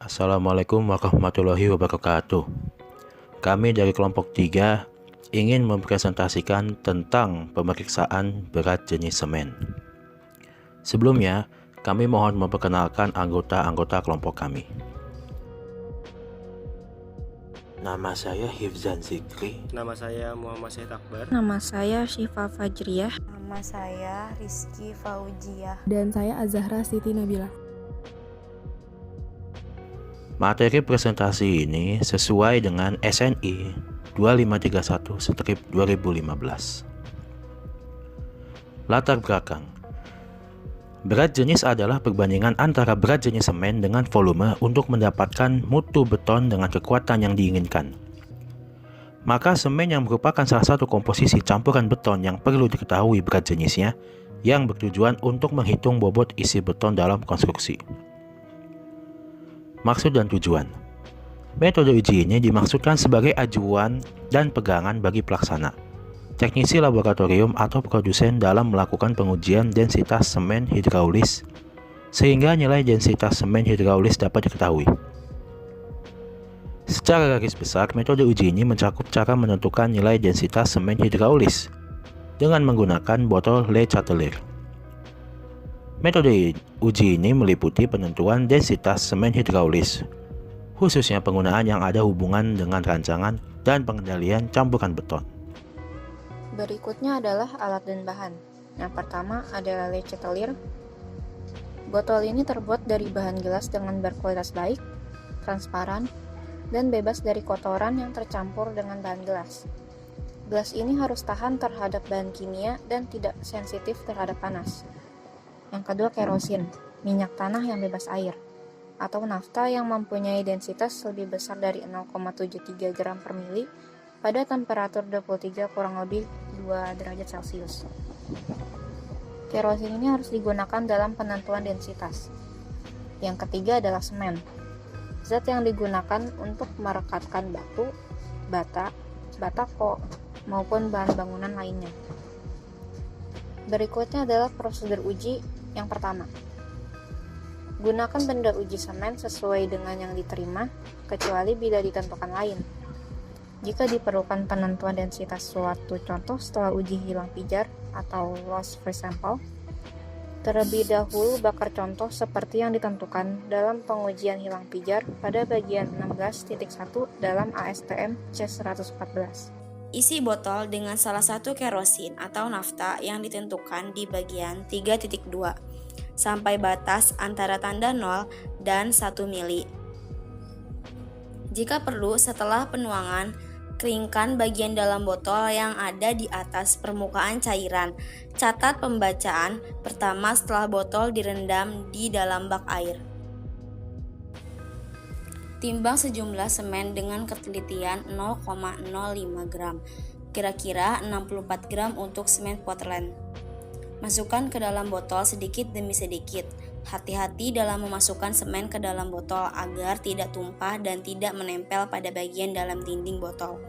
Assalamualaikum warahmatullahi wabarakatuh. Kami dari kelompok 3 ingin mempresentasikan tentang pemeriksaan berat jenis semen. Sebelumnya, kami mohon memperkenalkan anggota-anggota kelompok kami. Nama saya Hifzan Zikri. Nama saya Muhammad Syed Akbar. Nama saya Syifa Fajriyah. Nama saya Rizky Faujiah. Dan saya Azahra Siti Nabila. Materi presentasi ini sesuai dengan SNI 2531/2015. Latar belakang. Berat jenis adalah perbandingan antara berat jenis semen dengan volume untuk mendapatkan mutu beton dengan kekuatan yang diinginkan. Maka semen yang merupakan salah satu komposisi campuran beton yang perlu diketahui berat jenisnya yang bertujuan untuk menghitung bobot isi beton dalam konstruksi. Maksud dan tujuan. Metode uji ini dimaksudkan sebagai ajuan dan pegangan bagi pelaksana, teknisi laboratorium atau produsen dalam melakukan pengujian densitas semen hidraulis sehingga nilai densitas semen hidraulis dapat diketahui. Secara garis besar, metode uji ini mencakup cara menentukan nilai densitas semen hidraulis dengan menggunakan botol Le Chatelier. Metode uji ini meliputi penentuan densitas semen hidraulis, khususnya penggunaan yang ada hubungan dengan rancangan dan pengendalian campuran beton. Berikutnya adalah alat dan bahan. Yang pertama adalah Le Chatelier. Botol ini terbuat dari bahan gelas dengan berkualitas baik, transparan, dan bebas dari kotoran yang tercampur dengan bahan gelas. Gelas ini harus tahan terhadap bahan kimia dan tidak sensitif terhadap panas. Yang kedua, kerosin, minyak tanah yang bebas air, atau nafta yang mempunyai densitas lebih besar dari 0,73 gram per mili pada temperatur 23 kurang lebih 2 derajat Celcius. Kerosin ini harus digunakan dalam penentuan densitas. Yang ketiga adalah semen, zat yang digunakan untuk merekatkan batu, bata, batako, maupun bahan bangunan lainnya. Berikutnya adalah prosedur uji. Yang pertama, gunakan benda uji semen sesuai dengan yang diterima, kecuali bila ditentukan lain. Jika diperlukan penentuan densitas suatu contoh setelah uji hilang pijar atau loss free sample, terlebih dahulu bakar contoh seperti yang ditentukan dalam pengujian hilang pijar pada bagian 16.1 dalam ASTM C114. Isi botol dengan salah satu kerosin atau nafta yang ditentukan di bagian 3.2 sampai batas antara tanda 0 dan 1 mili. Jika perlu, setelah penuangan, keringkan bagian dalam botol yang ada di atas permukaan cairan. Catat pembacaan pertama setelah botol direndam di dalam bak air. Timbang sejumlah semen dengan ketelitian 0,05 gram, kira-kira 64 gram untuk semen Portland. Masukkan ke dalam botol sedikit demi sedikit. Hati-hati dalam memasukkan semen ke dalam botol agar tidak tumpah dan tidak menempel pada bagian dalam dinding botol.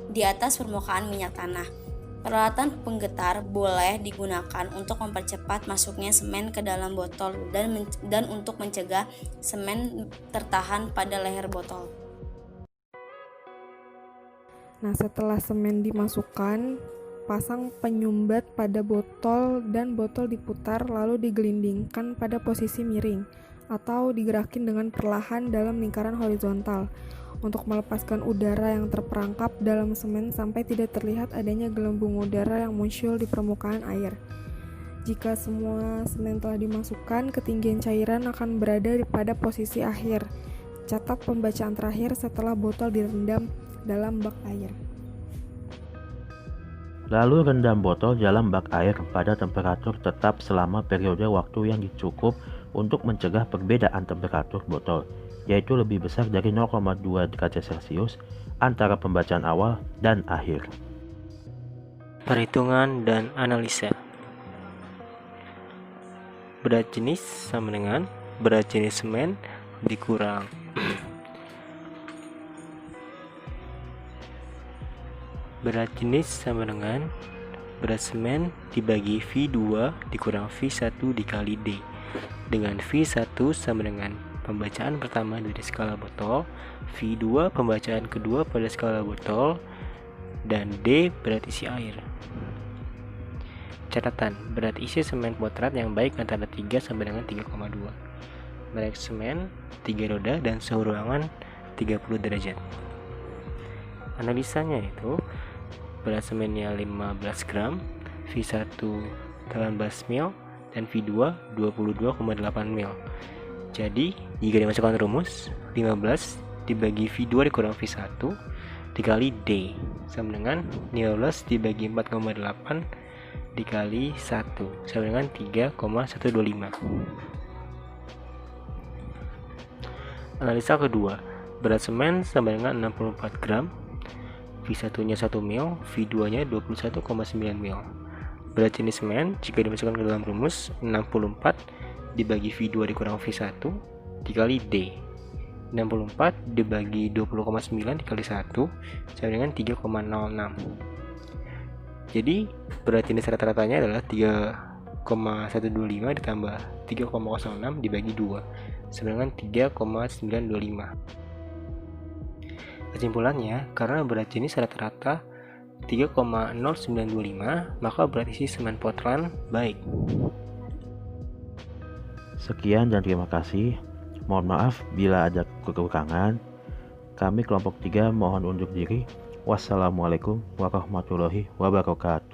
Di atas permukaan minyak tanah. Peralatan penggetar boleh digunakan untuk mempercepat masuknya semen ke dalam botol dan untuk mencegah semen tertahan pada leher botol. Nah, setelah semen dimasukkan, pasang penyumbat pada botol dan botol diputar lalu digelindingkan pada posisi miring atau digerakin dengan perlahan dalam lingkaran horizontal untuk melepaskan udara yang terperangkap dalam semen sampai tidak terlihat adanya gelembung udara yang muncul di permukaan air. Jika semua semen telah dimasukkan, ketinggian cairan akan berada pada posisi akhir. Catat pembacaan terakhir setelah botol direndam dalam bak air. Lalu rendam botol dalam bak air pada temperatur tetap selama periode waktu yang cukup untuk mencegah perbedaan temperatur botol, yaitu lebih besar dari 0,2 derajat Celcius antara pembacaan awal dan akhir. Perhitungan dan analisa. Berat jenis sama dengan berat jenis semen dikurang berat jenis sama dengan berat semen dibagi V2 dikurang V1 dikali D, dengan V1 sama dengan pembacaan pertama dari skala botol, V2 pembacaan kedua pada skala botol, dan D berat isi air. Catatan, berat isi semen potrat yang baik antara 3 sampai dengan 3,2. Merek semen 3 roda dan suhu ruangan 30 derajat. Analisanya itu berat semennya 15 gram, V1 18 mil, dan V2 22,8 mil. Jadi, jika dimasukkan rumus, 15 dibagi V2 dikurang V1 dikali D sama dengan 15 dibagi 4,8 dikali 1 sama dengan 3,125. Analisa kedua, berat semen sama dengan 64 gram, V1 nya 1 mil, V2 nya 21,9 mil. Berat jenis semen jika dimasukkan ke dalam rumus, 64 dibagi V2 dikurang V1 dikali D. 64 dibagi 20,9 dikali 1 sama dengan 3,06. Jadi berat jenis rata-ratanya adalah 3,125 ditambah 3,06 dibagi 2 sama dengan 3,925. Kesimpulannya, karena berat jenis rata-rata 3,0925, maka berat isi semen Portland baik. Sekian dan terima kasih. Mohon maaf bila ada kekurangan. Kami kelompok 3 mohon undur diri. Wassalamualaikum warahmatullahi wabarakatuh.